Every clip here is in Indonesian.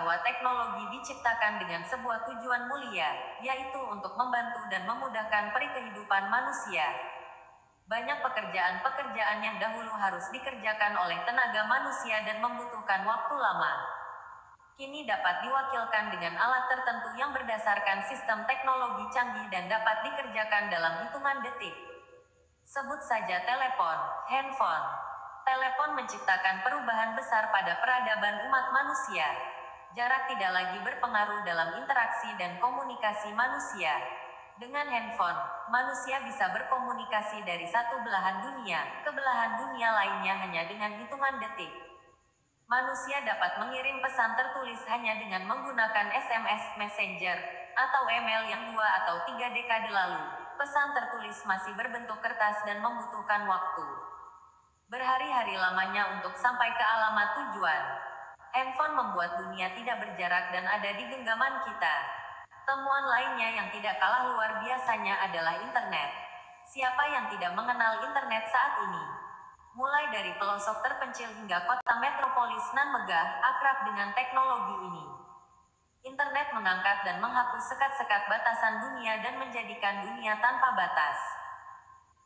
bahwa teknologi diciptakan dengan sebuah tujuan mulia, yaitu untuk membantu dan memudahkan kehidupan manusia. Banyak pekerjaan-pekerjaan yang dahulu harus dikerjakan oleh tenaga manusia dan membutuhkan waktu lama, kini dapat diwakilkan dengan alat tertentu yang berdasarkan sistem teknologi canggih dan dapat dikerjakan dalam hitungan detik. Sebut saja telepon, handphone. Telepon menciptakan perubahan besar pada peradaban umat manusia. Jarak tidak lagi berpengaruh dalam interaksi dan komunikasi manusia. Dengan handphone, manusia bisa berkomunikasi dari satu belahan dunia ke belahan dunia lainnya hanya dengan hitungan detik. Manusia dapat mengirim pesan tertulis hanya dengan menggunakan SMS, Messenger, atau email yang 2 atau 3 dekade lalu. Pesan tertulis masih berbentuk kertas dan membutuhkan waktu berhari-hari lamanya untuk sampai ke alamat tujuan. Handphone membuat dunia tidak berjarak dan ada di genggaman kita. Temuan lainnya yang tidak kalah luar biasanya adalah internet. Siapa yang tidak mengenal internet saat ini? Mulai dari pelosok terpencil hingga kota metropolis nan megah, akrab dengan teknologi ini. Internet mengangkat dan menghapus sekat-sekat batasan dunia dan menjadikan dunia tanpa batas.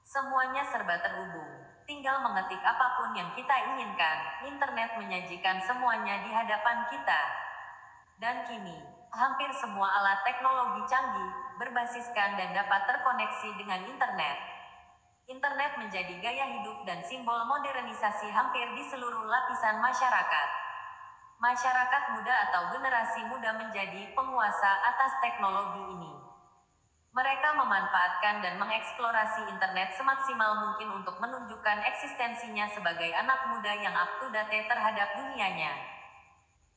Semuanya serba terhubung. Tinggal mengetik apapun yang kita inginkan, internet menyajikan semuanya di hadapan kita. Dan kini, hampir semua alat teknologi canggih, berbasiskan dan dapat terkoneksi dengan internet. Internet menjadi gaya hidup dan simbol modernisasi hampir di seluruh lapisan masyarakat. Masyarakat muda atau generasi muda menjadi penguasa atas teknologi ini. Mereka memanfaatkan dan mengeksplorasi internet semaksimal mungkin untuk menunjukkan eksistensinya sebagai anak muda yang up to date terhadap dunianya.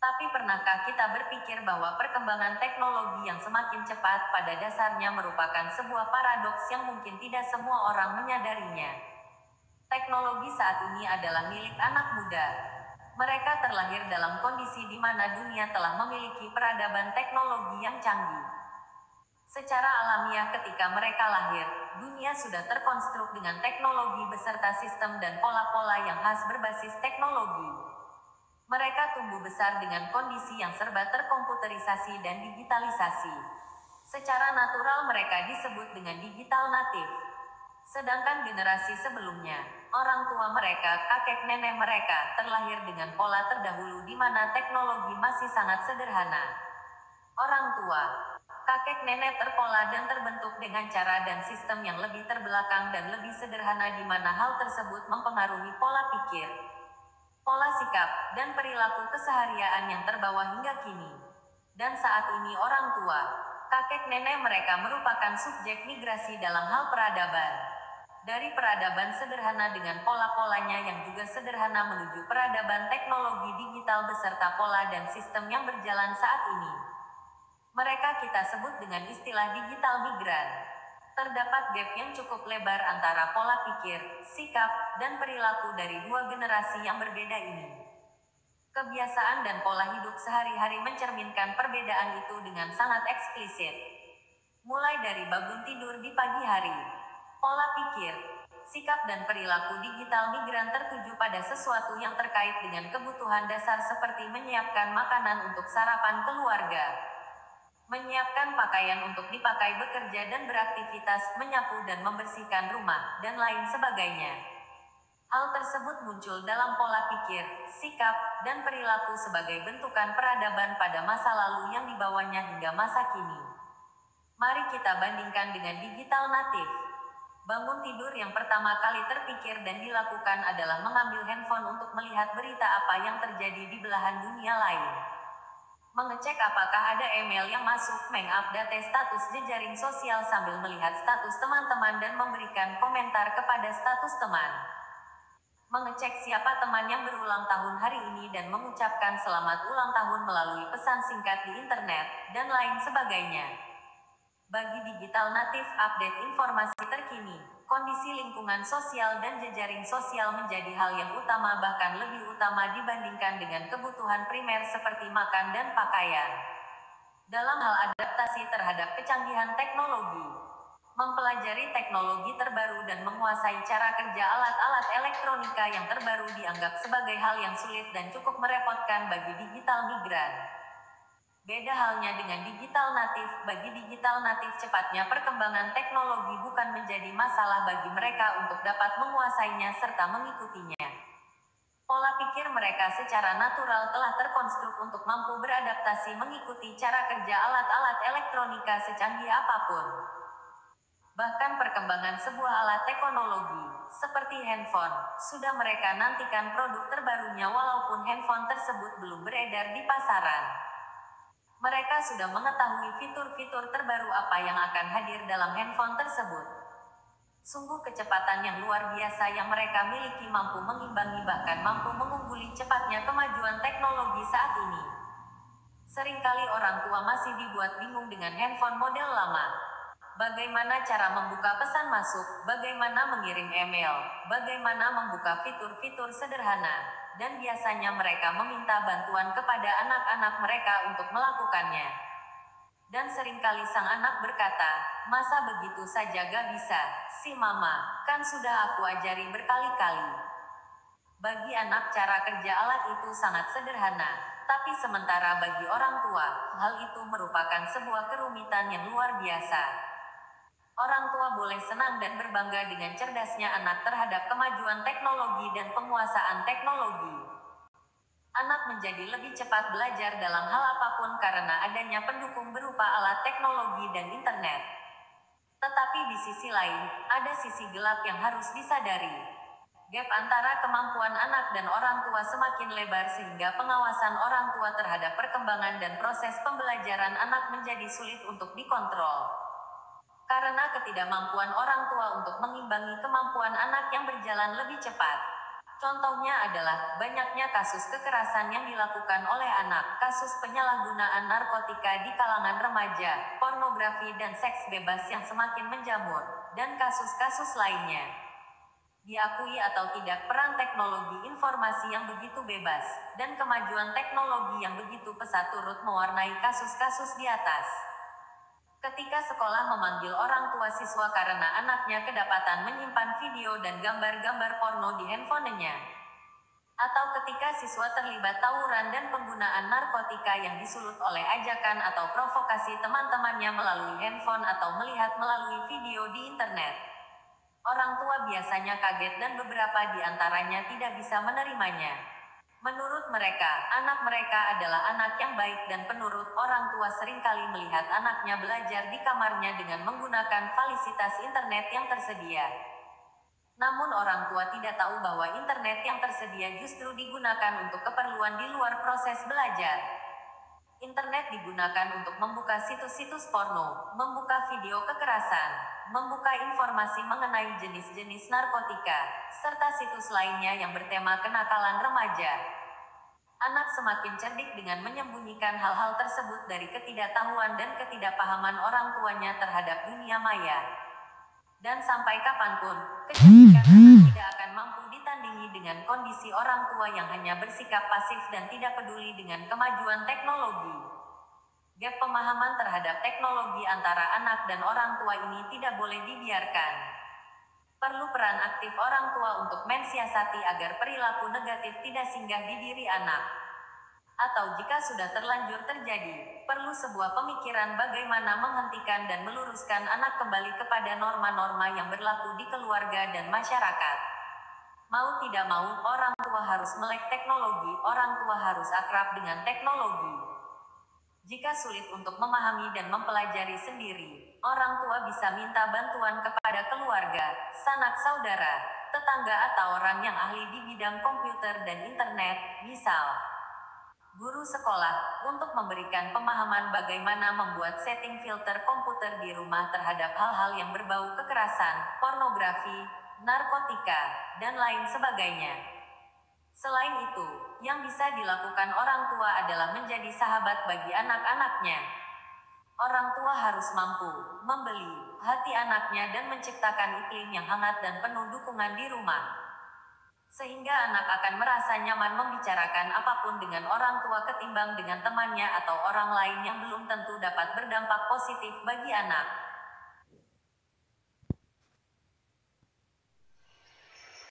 Tapi pernahkah kita berpikir bahwa perkembangan teknologi yang semakin cepat pada dasarnya merupakan sebuah paradoks yang mungkin tidak semua orang menyadarinya? Teknologi saat ini adalah milik anak muda. Mereka terlahir dalam kondisi di mana dunia telah memiliki peradaban teknologi yang canggih. Secara alamiah ketika mereka lahir, dunia sudah terkonstruk dengan teknologi beserta sistem dan pola-pola yang khas berbasis teknologi. Mereka tumbuh besar dengan kondisi yang serba terkomputerisasi dan digitalisasi. Secara natural mereka disebut dengan digital native. Sedangkan generasi sebelumnya, orang tua mereka, kakek nenek mereka, terlahir dengan pola terdahulu di mana teknologi masih sangat sederhana. Orang tua, kakek nenek terpola dan terbentuk dengan cara dan sistem yang lebih terbelakang dan lebih sederhana di mana hal tersebut mempengaruhi pola pikir, pola sikap, dan perilaku keseharian yang terbawa hingga kini. Dan saat ini orang tua, kakek nenek mereka merupakan subjek migrasi dalam hal peradaban. Dari peradaban sederhana dengan pola-polanya yang juga sederhana menuju peradaban teknologi digital beserta pola dan sistem yang berjalan saat ini. Mereka kita sebut dengan istilah digital migran. Terdapat gap yang cukup lebar antara pola pikir, sikap, dan perilaku dari dua generasi yang berbeda ini. Kebiasaan dan pola hidup sehari-hari mencerminkan perbedaan itu dengan sangat eksplisit. Mulai dari bangun tidur di pagi hari, pola pikir, sikap dan perilaku digital migran tertuju pada sesuatu yang terkait dengan kebutuhan dasar seperti menyiapkan makanan untuk sarapan keluarga, menyiapkan pakaian untuk dipakai bekerja dan beraktivitas, menyapu dan membersihkan rumah, dan lain sebagainya. Hal tersebut muncul dalam pola pikir, sikap, dan perilaku sebagai bentukan peradaban pada masa lalu yang dibawanya hingga masa kini. Mari kita bandingkan dengan digital native. Bangun tidur yang pertama kali terpikir dan dilakukan adalah mengambil handphone untuk melihat berita apa yang terjadi di belahan dunia lain. Mengecek apakah ada email yang masuk, mengupdate status jejaring sosial sambil melihat status teman-teman dan memberikan komentar kepada status teman. Mengecek siapa teman yang berulang tahun hari ini dan mengucapkan selamat ulang tahun melalui pesan singkat di internet, dan lain sebagainya. Bagi digital natif, update informasi terkini, kondisi lingkungan sosial dan jejaring sosial menjadi hal yang utama, bahkan lebih utama dibandingkan dengan kebutuhan primer seperti makan dan pakaian. Dalam hal adaptasi terhadap kecanggihan teknologi, mempelajari teknologi terbaru dan menguasai cara kerja alat-alat elektronika yang terbaru dianggap sebagai hal yang sulit dan cukup merepotkan bagi digital migran. Beda halnya dengan digital natif, bagi digital natif cepatnya perkembangan teknologi bukan menjadi masalah bagi mereka untuk dapat menguasainya serta mengikutinya. Pola pikir mereka secara natural telah terkonstruk untuk mampu beradaptasi mengikuti cara kerja alat-alat elektronika secanggih apapun. Bahkan perkembangan sebuah alat teknologi, seperti handphone, sudah mereka nantikan produk terbarunya walaupun handphone tersebut belum beredar di pasaran. Mereka sudah mengetahui fitur-fitur terbaru apa yang akan hadir dalam handphone tersebut. Sungguh kecepatan yang luar biasa yang mereka miliki mampu mengimbangi bahkan mampu mengungguli cepatnya kemajuan teknologi saat ini. Seringkali orang tua masih dibuat bingung dengan handphone model lama. Bagaimana cara membuka pesan masuk, bagaimana mengirim email, bagaimana membuka fitur-fitur sederhana, dan biasanya mereka meminta bantuan kepada anak-anak mereka untuk melakukannya. Dan seringkali sang anak berkata, masa begitu saja gak bisa, si mama, kan sudah aku ajari berkali-kali. Bagi anak cara kerja alat itu sangat sederhana, tapi sementara bagi orang tua, hal itu merupakan sebuah kerumitan yang luar biasa. Orang tua boleh senang dan berbangga dengan cerdasnya anak terhadap kemajuan teknologi dan penguasaan teknologi. Anak menjadi lebih cepat belajar dalam hal apapun karena adanya pendukung berupa alat teknologi dan internet. Tetapi di sisi lain, ada sisi gelap yang harus disadari. Gap antara kemampuan anak dan orang tua semakin lebar sehingga pengawasan orang tua terhadap perkembangan dan proses pembelajaran anak menjadi sulit untuk dikontrol. Karena ketidakmampuan orang tua untuk mengimbangi kemampuan anak yang berjalan lebih cepat. Contohnya adalah banyaknya kasus kekerasan yang dilakukan oleh anak, kasus penyalahgunaan narkotika di kalangan remaja, pornografi dan seks bebas yang semakin menjamur, dan kasus-kasus lainnya. Diakui atau tidak, peran teknologi informasi yang begitu bebas, dan kemajuan teknologi yang begitu pesat turut mewarnai kasus-kasus di atas. Ketika sekolah memanggil orang tua siswa karena anaknya kedapatan menyimpan video dan gambar-gambar porno di handphonenya, atau ketika siswa terlibat tawuran dan penggunaan narkotika yang disulut oleh ajakan atau provokasi teman-temannya melalui handphone atau melihat melalui video di internet, orang tua biasanya kaget dan beberapa di antaranya tidak bisa menerimanya. Menurut mereka, anak mereka adalah anak yang baik dan penurut. Orang tua seringkali melihat anaknya belajar di kamarnya dengan menggunakan fasilitas internet yang tersedia. Namun orang tua tidak tahu bahwa internet yang tersedia justru digunakan untuk keperluan di luar proses belajar. Internet digunakan untuk membuka situs-situs porno, membuka video kekerasan, membuka informasi mengenai jenis-jenis narkotika, serta situs lainnya yang bertema kenakalan remaja. Anak semakin cerdik dengan menyembunyikan hal-hal tersebut dari ketidaktahuan dan ketidakpahaman orang tuanya terhadap dunia maya. Dan sampai kapanpun, kecerdikan anak tidak akan mampu ditandingi dengan kondisi orang tua yang hanya bersikap pasif dan tidak peduli dengan kemajuan teknologi. Gap pemahaman terhadap teknologi antara anak dan orang tua ini tidak boleh dibiarkan. Perlu peran aktif orang tua untuk mensiasati agar perilaku negatif tidak singgah di diri anak. Atau jika sudah terlanjur terjadi, perlu sebuah pemikiran bagaimana menghentikan dan meluruskan anak kembali kepada norma-norma yang berlaku di keluarga dan masyarakat. Mau tidak mau, orang tua harus melek teknologi, orang tua harus akrab dengan teknologi. Jika sulit untuk memahami dan mempelajari sendiri, orang tua bisa minta bantuan kepada keluarga, sanak saudara, tetangga atau orang yang ahli di bidang komputer dan internet, misal guru sekolah, untuk memberikan pemahaman bagaimana membuat setting filter komputer di rumah terhadap hal-hal yang berbau kekerasan, pornografi, narkotika, dan lain sebagainya. Selain itu, yang bisa dilakukan orang tua adalah menjadi sahabat bagi anak-anaknya. Orang tua harus mampu membeli hati anaknya dan menciptakan iklim yang hangat dan penuh dukungan di rumah. Sehingga anak akan merasa nyaman membicarakan apapun dengan orang tua ketimbang dengan temannya atau orang lain yang belum tentu dapat berdampak positif bagi anak.